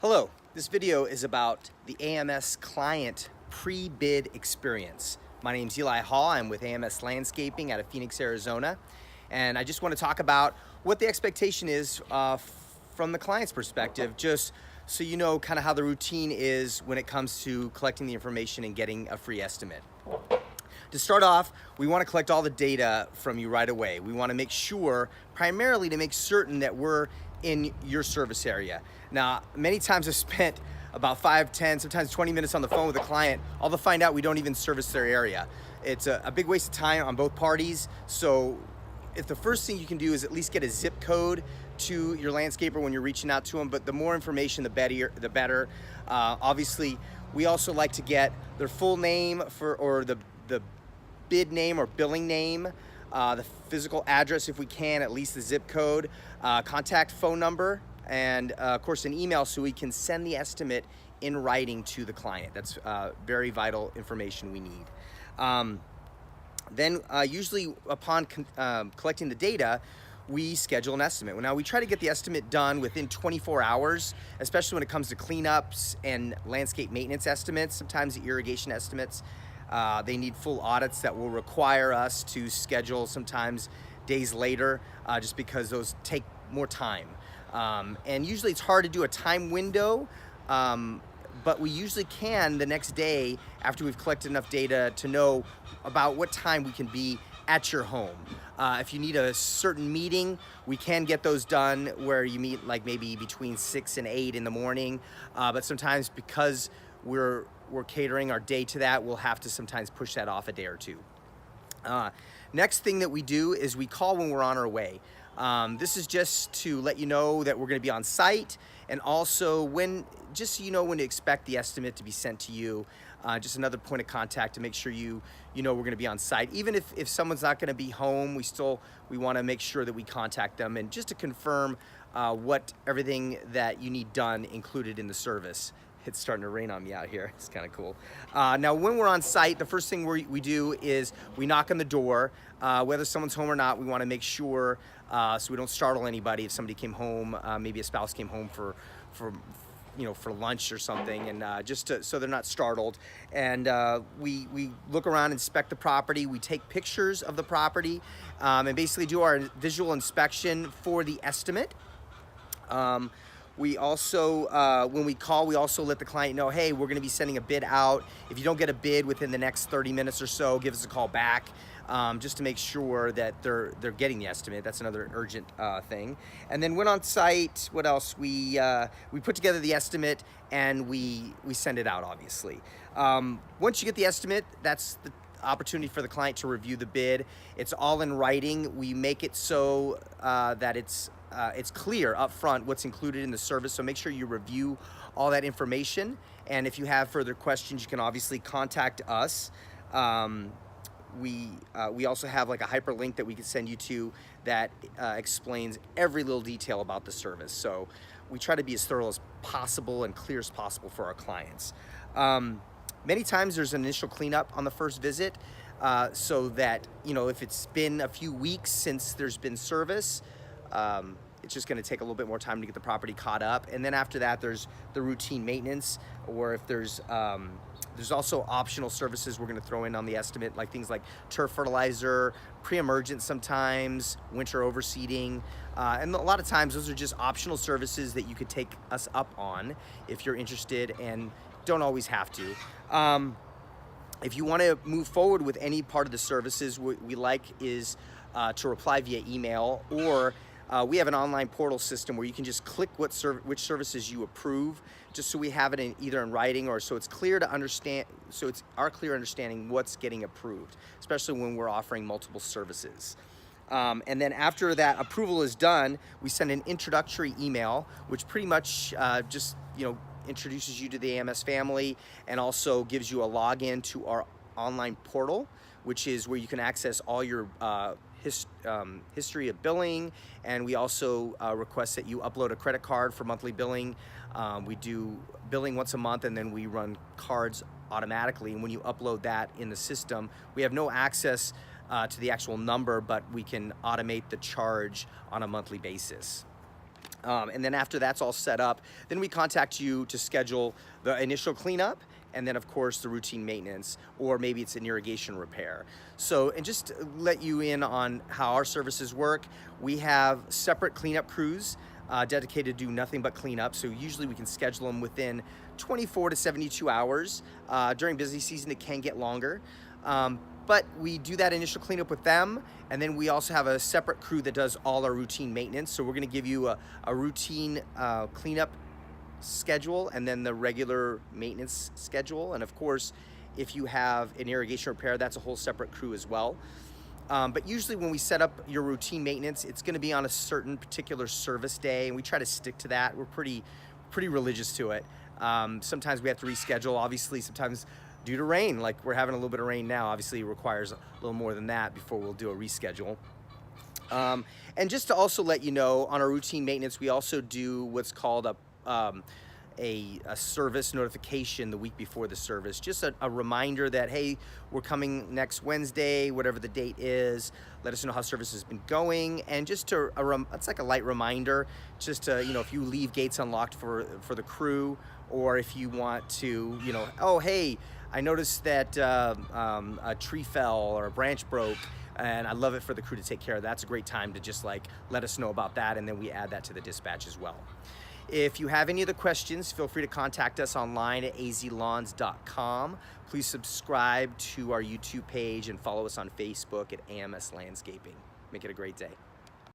Hello, this video is about the AMS client pre-bid experience. My name is Eli Hall. I'm with AMS Landscaping out of Phoenix, Arizona. And I just want to talk about what the expectation is from the client's perspective, just so you know kind of how the routine is when it comes to collecting the information and getting a free estimate. To start off, we want to collect all the data from you right away. We want to make sure, primarily to make certain that we're in your service area. Now, many times I've spent about 5, 10, sometimes 20 minutes on the phone with a client, all to find out we don't even service their area. It's a big waste of time on both parties. So if the first thing you can do is at least get a zip code to your landscaper when you're reaching out to them, but the more information, the better. Obviously, we also like to get their full name or the bid name or billing name, the physical address if we can, at least the zip code, contact phone number, and of course an email so we can send the estimate in writing to the client. That's very vital information we need. Then usually upon collecting the data, we schedule an estimate. Now we try to get the estimate done within 24 hours, especially when it comes to cleanups and landscape maintenance estimates, sometimes the irrigation estimates. They need full audits that will require us to schedule sometimes days later, just because those take more time. And usually it's hard to do a time window, but we usually can the next day after we've collected enough data to know about what time we can be at your home. If you need a certain meeting, we can get those done where you meet like maybe between 6 and 8 in the morning, but sometimes because we're catering our day to that, we'll have to sometimes push that off a day or two. Next thing that we do is we call when we're on our way. This is just to let you know that we're going to be on site, and also just so you know when to expect the estimate to be sent to you. Just another point of contact to make sure you know we're going to be on site. Even if someone's not going to be home, we want to make sure that we contact them, and just to confirm what everything that you need done included in the service. It's starting to rain on me out here. It's kind of cool. Now, when we're on site, the first thing we do is we knock on the door. Whether someone's home or not, we want to make sure so we don't startle anybody. If somebody came home, maybe a spouse came home for lunch or something, and so they're not startled. And we look around, inspect the property. We take pictures of the property, and basically do our visual inspection for the estimate. We also, when we call, we also let the client know, hey, we're going to be sending a bid out. If you don't get a bid within the next 30 minutes or so, give us a call back, just to make sure that they're getting the estimate. That's another urgent thing. And then when on site, what else? We put together the estimate and we send it out, obviously. Once you get the estimate, that's the opportunity for the client to review the bid. It's all in writing. We make it so that it's clear up front what's included in the service, so make sure you review all that information. And if you have further questions, you can obviously contact us. We also have like a hyperlink that we can send you to that explains every little detail about the service. So we try to be as thorough as possible and clear as possible for our clients. Many times there's an initial cleanup on the first visit, so that, if it's been a few weeks since there's been service, it's just going to take a little bit more time to get the property caught up. And then after that, there's the routine maintenance, or if there's also optional services we're going to throw in on the estimate, like things like turf fertilizer, pre-emergent sometimes, winter overseeding. And a lot of times those are just optional services that you could take us up on if you're interested, and don't always have to. If you want to move forward with any part of the services, what we like is to reply via email, or we have an online portal system where you can just click which services you approve, just so we have it either in writing, or so it's clear to understand. So it's our clear understanding what's getting approved, especially when we're offering multiple services. And then after that approval is done, we send an introductory email, which pretty much just introduces you to the AMS family, and also gives you a login to our online portal, which is where you can access all your history of billing. And we also request that you upload a credit card for monthly billing. We do billing once a month, and then we run cards automatically. And when you upload that in the system, we have no access to the actual number, but we can automate the charge on a monthly basis. And then after that's all set up, then we contact you to schedule the initial cleanup, and then of course the routine maintenance, or maybe it's an irrigation repair. So, and just to let you in on how our services work, we have separate cleanup crews dedicated to do nothing but cleanup. So usually we can schedule them within 24 to 72 hours. During busy season, it can get longer. But we do that initial cleanup with them, and then we also have a separate crew that does all our routine maintenance. So we're gonna give you a routine cleanup schedule, and then the regular maintenance schedule. And of course, if you have an irrigation repair, that's a whole separate crew as well. But usually when we set up your routine maintenance, it's gonna be on a certain particular service day, and we try to stick to that. We're pretty religious to it. Sometimes we have to reschedule, obviously, sometimes due to rain, like we're having a little bit of rain now, obviously it requires a little more than that before we'll do a reschedule. And just to also let you know, on our routine maintenance, we also do what's called a service notification the week before the service. Just a reminder that, hey, we're coming next Wednesday, whatever the date is. Let us know how service has been going. And just to, it's like a light reminder, just to, you know, if you leave gates unlocked for the crew, or if you want to, you know, oh, hey, I noticed that a tree fell or a branch broke, and I'd love it for the crew to take care of that. That's a great time to just like let us know about that, and then we add that to the dispatch as well. If you have any other questions, feel free to contact us online at azlawns.com. Please subscribe to our YouTube page and follow us on Facebook at AMS Landscaping. Make it a great day.